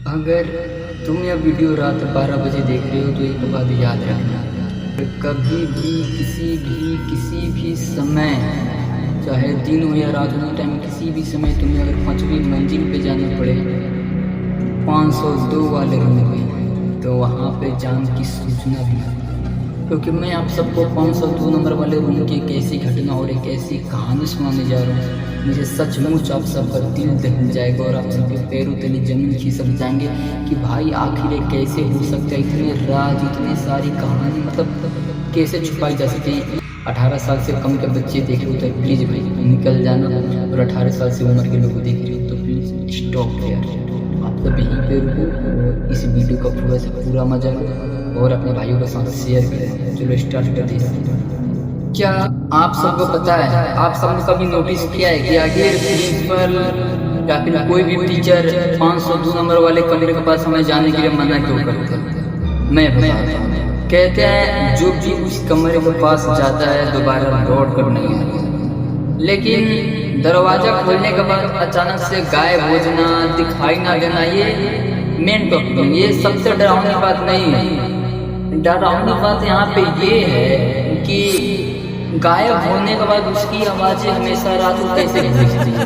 अगर तुम यह वीडियो रात 12 बजे देख रहे हो तो एक बात याद रखना, कभी भी किसी भी समय, चाहे दिन हो या रात हो, टाइम किसी भी समय तुम्हें अगर 5वीं मंजिल पे जाना पड़े 502 वाले रूम में, तो वहाँ पे जान की सूचना भी है। क्योंकि मैं आप सबको 502 नंबर वाले रूम की एक ऐसी घटना और एक ऐसी कहानी सुनाने जा रहा हूँ। मुझे सचमुच आप सबका दिल दहल जाएगा और आप सबके पैरों तले जमीन खिसक जाएंगे कि भाई आखिर ये कैसे हो सकता है, इतने राज, इतनी सारी कहानी, मतलब कैसे छुपाई जा सकती है। 18 साल से कम के बच्चे देख रहे हो तो प्लीज़ भाई निकल जाना, और 18 साल से उम्र के लोग देख रहे हो तो प्लीज़ स्टॉप यार। आप सब यहीं पे रुको और इस वीडियो का पूरा से पूरा मजा लो और अपने भाइयों के साथ शेयर करें। चलो स्टार्ट करते हैं। क्या आप सबको पता है, आप सबने कभी नोटिस किया है कि आखिर प्रिंसिपल या फिर कोई भी टीचर 502 नंबर वाले कमरे के पास हमें जाने के लिए मना क्यों करते हैं? मैं बताता हूँ। कहते हैं जो भी उस कमरे के पास जाता है दोबारा लौट कर नहीं आता। लेकिन दरवाजा खोलने के बाद अचानक से गायब हो जाना, दिखाई ना देना, ये मेन टॉपिक, ये सबसे डरावनी बात नहीं है। डरावनी बात यहाँ पे ये है कि गायब होने के बाद उसकी आवाजें हमेशा रात को कैसे गूंजती है,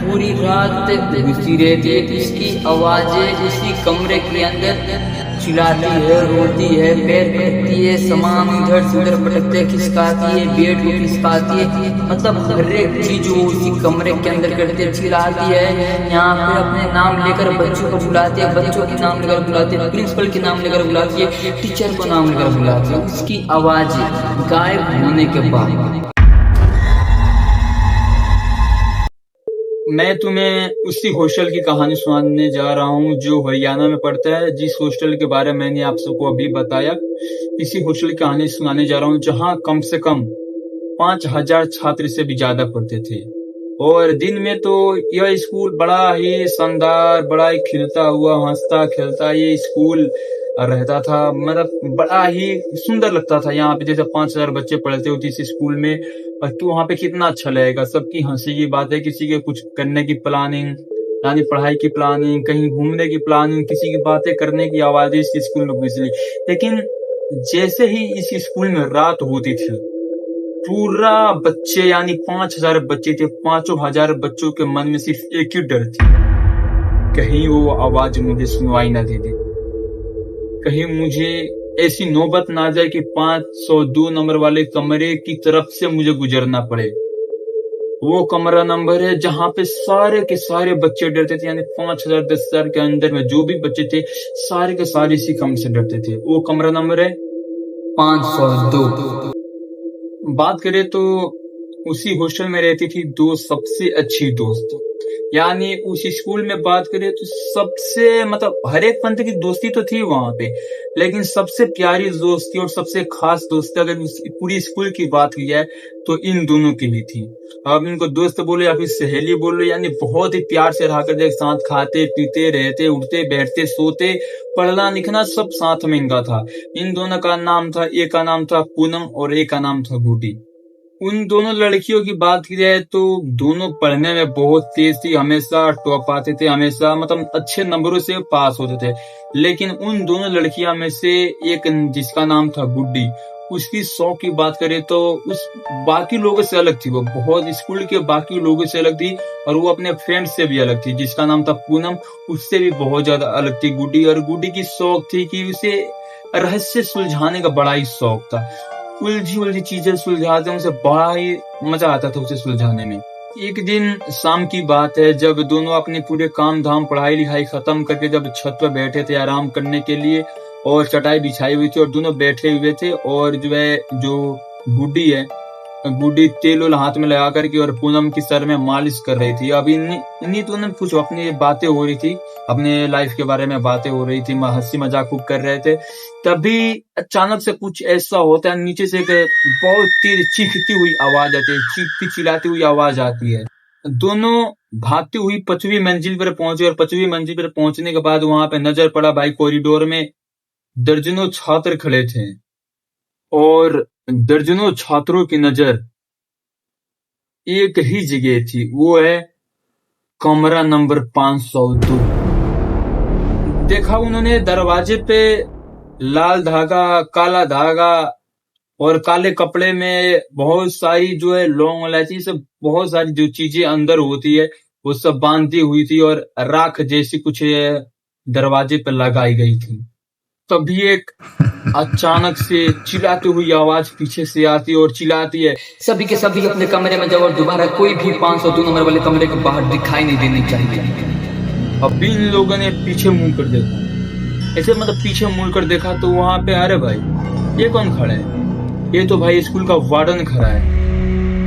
पूरी रात गूंजती रहती है। उसकी आवाजें उसी कमरे के अंदर चिल्लाती है, रोती है, पैर पटकती है, सामान इधर से उधर पटकते खिसकाती है, बेड को खिसकाती है, मतलब हर एक चीज वो उसी कमरे के अंदर करती है, चिल्लाती है। यहाँ पे अपने नाम लेकर बच्चों को बुलाती है, बच्चों के नाम लेकर बुलाती है, प्रिंसिपल के नाम लेकर बुलाती है, टीचर को नाम लेकर बुलाती है। उसकी आवाज गायब होने के बाद मैं तुम्हें उसी हॉस्टल की कहानी सुनाने जा रहा हूँ जो हरियाणा में पड़ता है। जिस हॉस्टल के बारे में मैंने आप सबको अभी बताया, इसी हॉस्टल की कहानी सुनाने जा रहा हूँ जहाँ कम से कम 5,000 छात्र से भी ज्यादा पढ़ते थे। और दिन में तो यह स्कूल बड़ा ही शानदार, बड़ा ही खिलता हुआ, हंसता खेलता ये स्कूल रहता था। मतलब बड़ा ही सुंदर लगता था। यहाँ पे जैसे 5,000 बच्चे पढ़ते होते इस स्कूल में, और तो वहाँ पे कितना अच्छा लगेगा। सबकी हंसी की बात है, किसी के कुछ करने की प्लानिंग, यानी पढ़ाई की प्लानिंग, कहीं घूमने की प्लानिंग, किसी की बातें करने की आवाजें इस स्कूल में गूंजती। लेकिन जैसे ही इस स्कूल में रात होती थी, पूरा बच्चे यानी 5,000 बच्चे थे, 5,000 बच्चों के मन में सिर्फ एक ही डर थी, कहीं वो आवाज मुझे सुनवाई ना दे दे, कहीं मुझे ऐसी नौबत ना आ जाए कि 502 नंबर वाले कमरे की तरफ से मुझे गुजरना पड़े। वो कमरा नंबर है जहाँ पे सारे के सारे बच्चे डरते थे, यानी 5,000 10,000 के अंदर में जो भी बच्चे थे सारे के सारे इसी कमरे से डरते थे। वो कमरा नंबर है 502। बात करें तो उसी हॉस्टल में रहती थी दो सबसे अच्छी दोस्त। यानी उस स्कूल में बात करें तो सबसे, मतलब हर एक पंथ की दोस्ती तो थी वहां पे, लेकिन सबसे प्यारी दोस्ती और सबसे खास दोस्ती अगर पूरी स्कूल की बात की जाए तो इन दोनों की भी थी। अब इनको दोस्त बोलो या फिर सहेली बोलो, यानी बहुत ही प्यार से रहा करते, साथ खाते पीते रहते, उठते बैठते सोते, पढ़ना लिखना सब साथ में इनका था। इन दोनों का नाम था, एक का नाम था पूनम और एक का नाम था गुडी। उन दोनों लड़कियों की बात की जाए तो दोनों पढ़ने में बहुत तेज थी, हमेशा टॉप आते थे, हमेशा मतलब अच्छे नंबरों से पास होते थे। लेकिन उन दोनों लड़कियां में से एक जिसका नाम था गुड्डी, उसकी शौक की बात करें तो उस बाकी लोगों से अलग थी। वो बहुत स्कूल के बाकी लोगों से अलग थी और वो अपने फ्रेंड से भी अलग थी। जिसका नाम था पूनम, उससे भी बहुत ज्यादा अलग थी गुड्डी। और गुड्डी की शौक थी कि उसे रहस्य सुलझाने का बड़ा ही शौक था। उलझी चीजें सुलझाते उसे बड़ा ही मजा आता था उसे सुलझाने में। एक दिन शाम की बात है, जब दोनों अपने पूरे काम धाम पढ़ाई लिखाई खत्म करके जब छत पर बैठे थे आराम करने के लिए, और चटाई बिछाई हुई थी और दोनों बैठे हुए थे, और जो गुड्डी है, गुड्डी तेल उल हाथ में लगा करके और पूनम की सर में मालिश कर रही थी। अब इन्हीं दोनों कुछ अपनी बातें हो रही थी, अपने लाइफ के बारे में बातें हो रही थी, हंसी मजाक खूब कर रहे थे। तभी अचानक से कुछ ऐसा होता है, नीचे से एक बहुत तेज चीखती हुई आवाज आती है, चीखती चिल्लाती हुई आवाज आती है। दोनों भागती हुई 5वीं मंजिल पर पहुंचे, और 5वीं मंजिल पर पहुंचने के बाद वहां पे नजर पड़ा भाई कॉरिडोर में दर्जनों छात्र खड़े थे, और दर्जनों छात्रों की नजर एक ही जगह थी, वो है कमरा नंबर 502। देखा उन्होंने दरवाजे पे लाल धागा, काला धागा और काले कपड़े में बहुत सारी जो है लौंग इलायची सब बहुत सारी जो चीजें अंदर होती है वो सब बांधी हुई थी और राख जैसी कुछ दरवाजे पे लगाई गई थी। तभी एक अचानक से चिल्लाती हुई आवाज पीछे से आती है और चिल्लाती है, सभी के सभी अपने कमरे में जाओ और दोबारा कोई भी 502 नंबर वाले कमरे के बाहर दिखाई नहीं देनी चाहिए। अब इन लोगों ने पीछे मुड़ कर देखा, ऐसे मतलब पीछे मुड़ कर देखा तो वहां पे अरे भाई ये कौन खड़ा है, ये तो भाई स्कूल का वार्डन खड़ा है।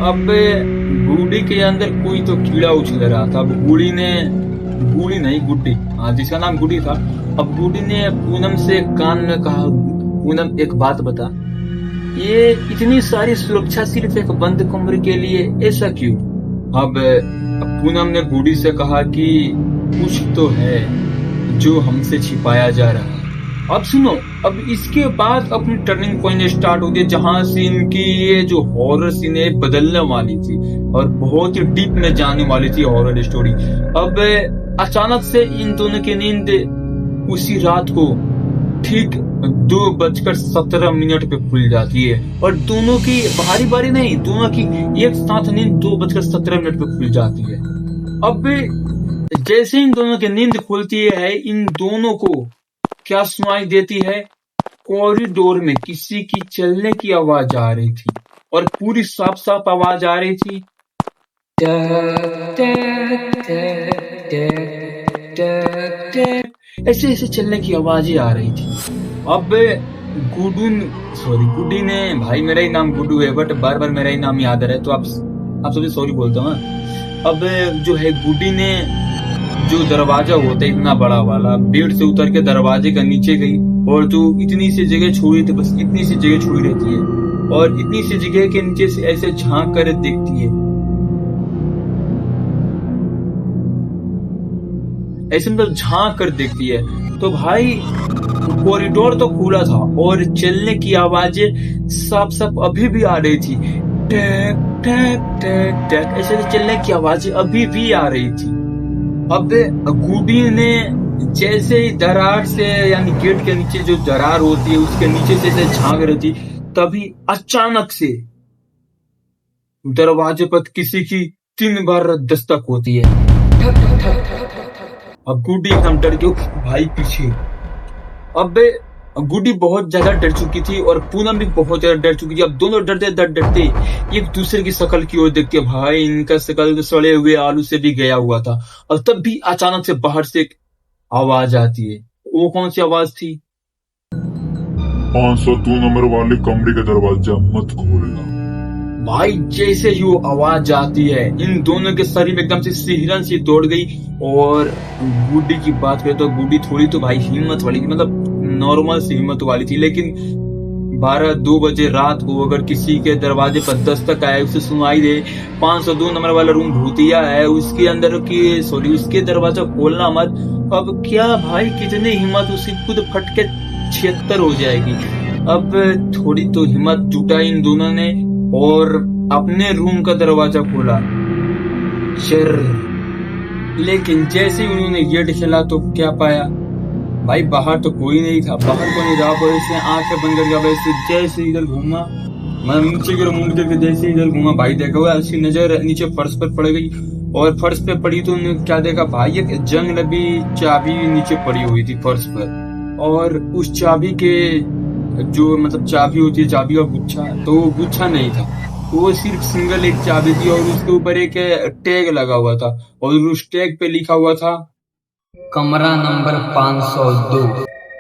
अब गुड्डी के अंदर कोई तो कीड़ा उछल रहा था। अब गुड्डी नहीं गुड्डी, हाँ जिसका नाम गुड्डी था, अब गुड्डी ने पूनम से कान में कहा, पूनम एक बात बता, ये इतनी सारी सुरक्षा सिर्फ एक बंद कमरे के लिए, ऐसा क्यों? अब पूनम ने गुड्डी से कहा कि कुछ तो है जो हमसे छिपाया जा रहा है। अब सुनो, अब इसके बाद अपनी टर्निंग पॉइंट स्टार्ट हो गई जहां से इनकी ये जो हॉरर सीन है बदलने वाली थी और बहुत ही डीप में जाने वाली थी हॉरर स्टोरी। अब अचानक से इन दोनों की नींद उसी रात को ठीक 2:17 पे खुल जाती है और दोनों की बारी बारी नहीं, दोनों की एक साथ नींद 2:17 पे खुल जाती है। अब जैसे इन दोनों की नींद खुलती है, इन दोनों को क्या सुनाई देती है? कॉरिडोर में किसी की चलने की आवाज आ रही थी और पूरी साफ साफ आवाज आ रही थी, ऐसे ऐसे चलने की आवाजें आ रही थी। अब गुड्डी ने, भाई मेरा ही नाम गुड्डू है बट बार बार मेरा ही नाम याद आ रहा है तो आप सबसे सॉरी बोलता हूँ। अब जो है गुड्डी ने जो दरवाजा होता है इतना बड़ा वाला, बेड से उतर के दरवाजे का नीचे गई और जो इतनी सी जगह छोड़ी थी, बस इतनी सी जगह छोड़ी रहती है और इतनी सी जगह के नीचे से ऐसे झांक कर देखती है, ऐसे मतलब झांक कर देखती है तो भाई कॉरिडोर तो खुला था और चलने की आवाजें साफ साफ अभी भी आ रही थी, टैक टैक टैक टैक, ऐसे चलने की आवाजें अभी भी आ रही थी। अब गुड्डी ने जैसे ही दरार से, यानी गेट के नीचे जो दरार होती है उसके नीचे से झांक रही थी, तभी अचानक से दरवाजे पर किसी की 3 बार दस्तक होती है। अब गुड्डी एकदम डर गई, भाई पीछे। अब गुड्डी बहुत ज्यादा डर चुकी थी और पूनम भी बहुत ज्यादा डर चुकी थी। अब दोनों डरते एक दूसरे की शक्ल की ओर देखते, भाई इनका शक्ल तो सड़े हुए आलू से भी गया हुआ था। और तब भी अचानक से बाहर से एक आवाज आती है। वो कौन सी आवाज थी? 502 नंबर वाले कमरे का दरवाजा मत खोलना। भाई जैसे ही वो आवाज आती है, इन दोनों के शरीर में एकदम से सिहरन सी दौड़ गई। और गुड्डी की बात करें तो गुड्डी थोड़ी तो भाई हिम्मत वाली थी, मतलब नॉर्मल सी हिम्मत वाली थी, लेकिन 2 बजे रात को अगर किसी के दरवाजे पर दस्तक आए, उसे सुनाई दे 502 नंबर वाला रूम भूतिया है, उसके अंदर की उसके दरवाजा खोलना मत। अब क्या भाई कितनी हिम्मत, उसकी खुद फट के 76 हो जाएगी। अब थोड़ी तो हिम्मत जुटा इन दोनों ने और अपने रूम का दरवाजा खोला, लेकिन जैसे ही उन्होंने गेट खोला तो क्या पाया, भाई बाहर तो कोई नहीं था। बाहर कोई नहीं था, वैसे आंखें बंद कर गया, वैसे जैसे इधर घूमा, मैं नीचे की मुंह करके जैसे इधर घूमा, भाई देखा हुआ उसकी नजर नीचे फर्श पर पड़ गई और फर्श पे पड़ी तो उन्होंने क्या देखा, भाई एक जंग लगी चाबी नीचे पड़ी हुई थी फर्श पर। और उस चाबी के जो मतलब चाबी होती है, चाबी का गुच्छा, तो वो गुच्छा नहीं था, वो सिर्फ सिंगल एक चाबी थी और उसके ऊपर एक टैग लगा हुआ था और उस टैग पे लिखा हुआ था कमरा नंबर 502।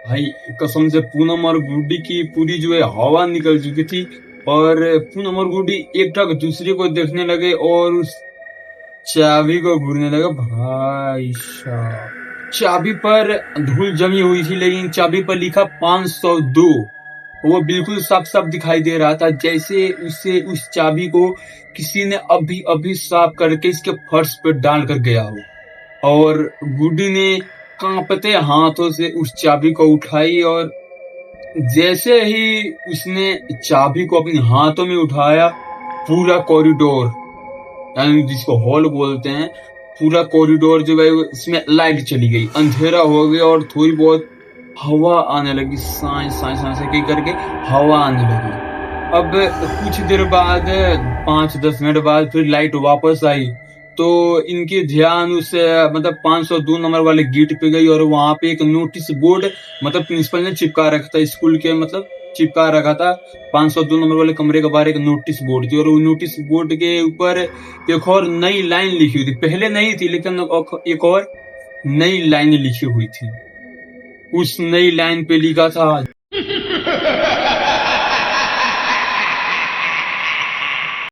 भाई कसम से पूनम और गुड्डी की पूरी जो है हवा निकल चुकी थी और पूनम और गुड्डी एक टक दूसरे को देखने लगे और उस चाबी को घूरने लगा। भाई साहब, चाबी पर धूल जमी हुई थी लेकिन चाबी पर लिखा 502, वो बिल्कुल साफ साफ दिखाई दे रहा था, जैसे उसे उस चाबी को किसी ने अभी अभी साफ करके इसके फर्श पर डाल कर गया हो। और गुड्डी ने कांपते हाथों से उस चाबी को उठाई और जैसे ही उसने चाबी को अपने हाथों में उठाया, पूरा कॉरिडोर, यानी जिसको हॉल बोलते हैं, पूरा कॉरिडोर जो है उसमें लाइट चली गई, अंधेरा हो गया और थोड़ी बहुत हवा आने लगी, साए साए साए साए करके हवा आने लगी। अब कुछ देर बाद 5-10 मिनट बाद फिर लाइट वापस आई, तो इनके ध्यान उस मतलब 502 नंबर वाले गेट पे गई और वहां पे एक नोटिस बोर्ड मतलब प्रिंसिपल ने चिपका रखा था स्कूल के, मतलब चिपका रखा था 502 नंबर वाले कमरे के बाहर एक नोटिस बोर्ड थी और वो नोटिस बोर्ड के ऊपर एक और नई लाइन लिखी हुई थी, पहले नहीं थी लेकिन एक और नई लाइन लिखी हुई थी। उस नई लाइन पे लिखा था,